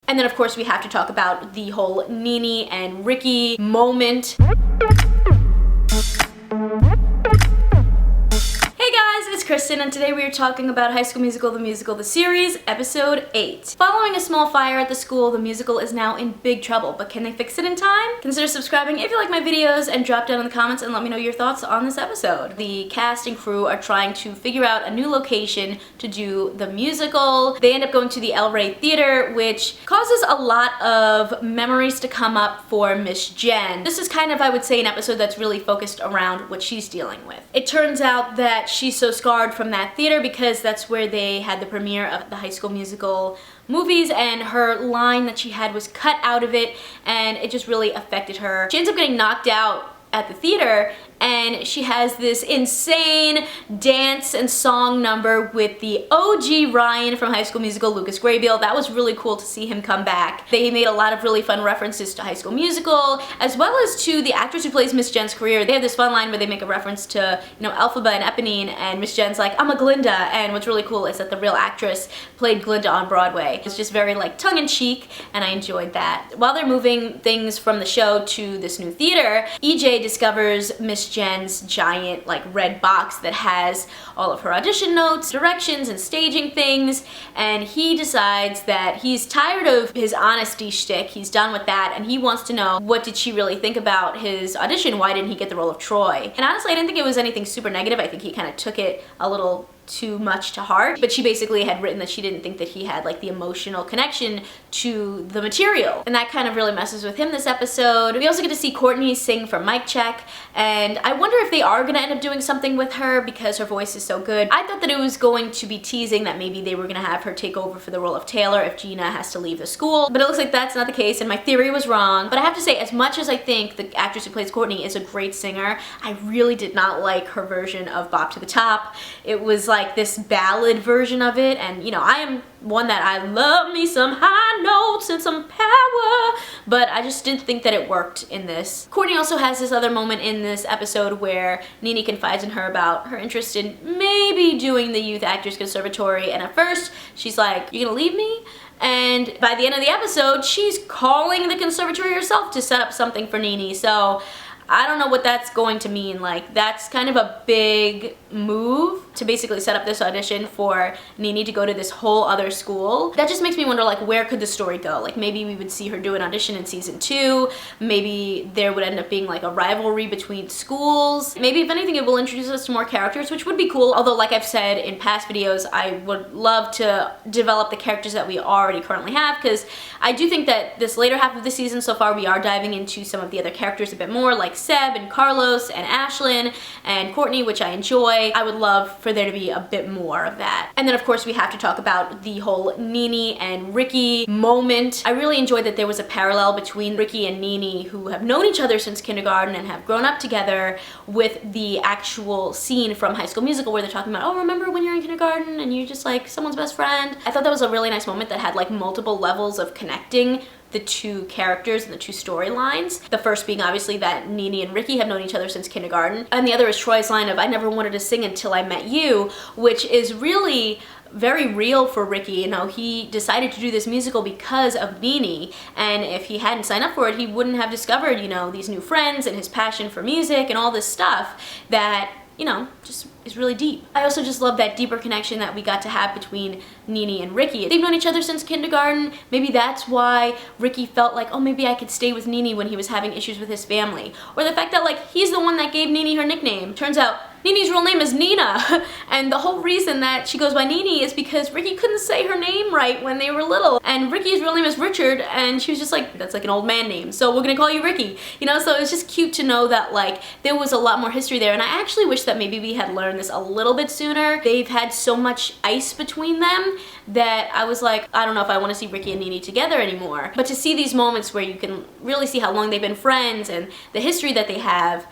And then of course we have to talk about the whole Nini and Ricky moment. Hey guys, it's Kristen, and today we are talking about High School Musical, the series, episode 8. Following a small fire at the school, the musical is now in big trouble, but can they fix it in time? Consider subscribing if you like my videos, and drop down in the comments and let me know your thoughts on this episode. The cast and crew are trying to figure out a new location to do the musical. They end up going to the El Rey Theater, which causes a lot of memories to come up for Miss Jenn. This is kind of, I would say, an episode that's really focused around what she's dealing with. It turns out that she's so scarred from that theater because that's where they had the premiere of the High School Musical movies, and her line that she had was cut out of it, and it just really affected her. She ends up getting knocked out at the theater, and she has this insane dance and song number with the OG Ryan from High School Musical, Lucas Grabeel. That was really cool to see him come back. They made a lot of really fun references to High School Musical, as well as to the actress who plays Miss Jenn's career. They have this fun line where they make a reference to, you know, Elphaba and Eponine, and Miss Jenn's like, I'm a Glinda, and what's really cool is that the real actress played Glinda on Broadway. It's just very like tongue-in-cheek, and I enjoyed that. While they're moving things from the show to this new theater, EJ discovers Miss Jenn's giant like red box that has all of her audition notes, directions, and staging things, and he decides that he's tired of his honesty shtick. He's done with that, and he wants to know, what did she really think about his audition? Why didn't he get the role of Troy? And honestly, I didn't think it was anything super negative. I think he kind of took it a little too much to heart, but she basically had written that she didn't think that he had like the emotional connection to the material, and that kind of really messes with him this episode. We also get to see Courtney sing for Mic Check, and I wonder if they are gonna end up doing something with her because her voice is so good. I thought that it was going to be teasing that maybe they were gonna have her take over for the role of Taylor if Gina has to leave the school, but it looks like that's not the case, and my theory was wrong. But I have to say, as much as I think the actress who plays Courtney is a great singer, I really did not like her version of Bop to the Top. It was like this ballad version of it, and you know, I am one that I love me some high notes and some power, but I just didn't think that it worked in this. Courtney also has this other moment in this episode where Nini confides in her about her interest in maybe doing the Youth Actors Conservatory, and at first she's like, "You gonna leave me?" And by the end of the episode, she's calling the conservatory herself to set up something for Nini. So I don't know what that's going to mean. Like, that's kind of a big move to basically set up this audition for Nini to go to this whole other school. That just makes me wonder, like, where could the story go? Like, maybe we would see her do an audition in season 2. Maybe there would end up being like a rivalry between schools. Maybe if anything, it will introduce us to more characters, which would be cool. Although, like I've said in past videos, I would love to develop the characters that we already currently have, because I do think that this later half of the season so far, we are diving into some of the other characters a bit more, like Seb and Carlos and Ashlyn and Courtney, which I enjoy. I would love for there to be a bit more of that. And then of course we have to talk about the whole Nini and Ricky moment. I really enjoyed that there was a parallel between Ricky and Nini, who have known each other since kindergarten and have grown up together, with the actual scene from High School Musical where they're talking about, oh, remember when you're in kindergarten and you're just like someone's best friend? I thought that was a really nice moment that had like multiple levels of connecting the two characters and the two storylines. The first being obviously that Nini and Ricky have known each other since kindergarten, and the other is Troy's line of, I never wanted to sing until I met you, which is really very real for Ricky. You know, he decided to do this musical because of Nini, and if he hadn't signed up for it, he wouldn't have discovered, you know, these new friends and his passion for music and all this stuff that, you know, just is really deep. I also just love that deeper connection that we got to have between Nini and Ricky. They've known each other since kindergarten. Maybe that's why Ricky felt like, oh, maybe I could stay with Nini when he was having issues with his family. Or the fact that like he's the one that gave Nini her nickname. Turns out Nini's real name is Nina, and the whole reason that she goes by Nini is because Ricky couldn't say her name right when they were little, and Ricky's real name is Richard, and she was just like, that's like an old man name, so we're gonna call you Ricky, you know? So it's just cute to know that like there was a lot more history there, and I actually wish that maybe we had learned this a little bit sooner. They've had so much ice between them that I was like, I don't know if I want to see Ricky and Nini together anymore. But to see these moments where you can really see how long they've been friends and the history that they have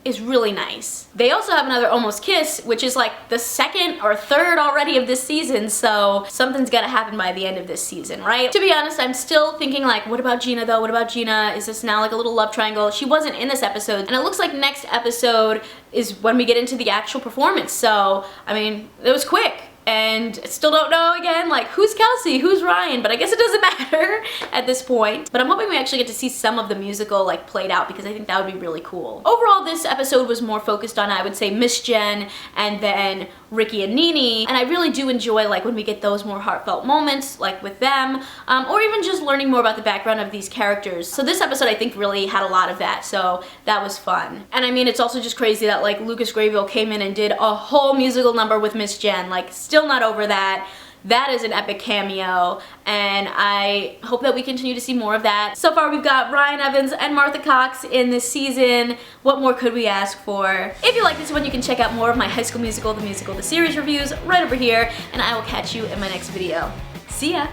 is really nice. They also have another almost kiss, which is like the second or third already of this season, so something's gotta happen by the end of this season, right? To be honest, I'm still thinking like, what about Gina though? What about Gina? Is this now like a little love triangle? She wasn't in this episode, and it looks like next episode is when we get into the actual performance, so I mean, it was quick. And still don't know again, like, who's Kelsey, who's Ryan, but I guess it doesn't matter. at this point, but I'm hoping we actually get to see some of the musical like played out because I think that would be really cool. Overall, this episode was more focused on, I would say, Miss Jenn and then Ricky and Nini, and I really do enjoy like when we get those more heartfelt moments like with them, or even just learning more about the background of these characters. So this episode I think really had a lot of that, so that was fun. And I mean, it's also just crazy that like Lucas Grabeel came in and did a whole musical number with Miss Jenn. Like, still not over that. That is an epic cameo, and I hope that we continue to see more of that. So far we've got Ryan Evans and Martha Cox in this season. What more could we ask for? If you like this one, you can check out more of my High School Musical, the Series reviews right over here, and I will catch you in my next video. See ya!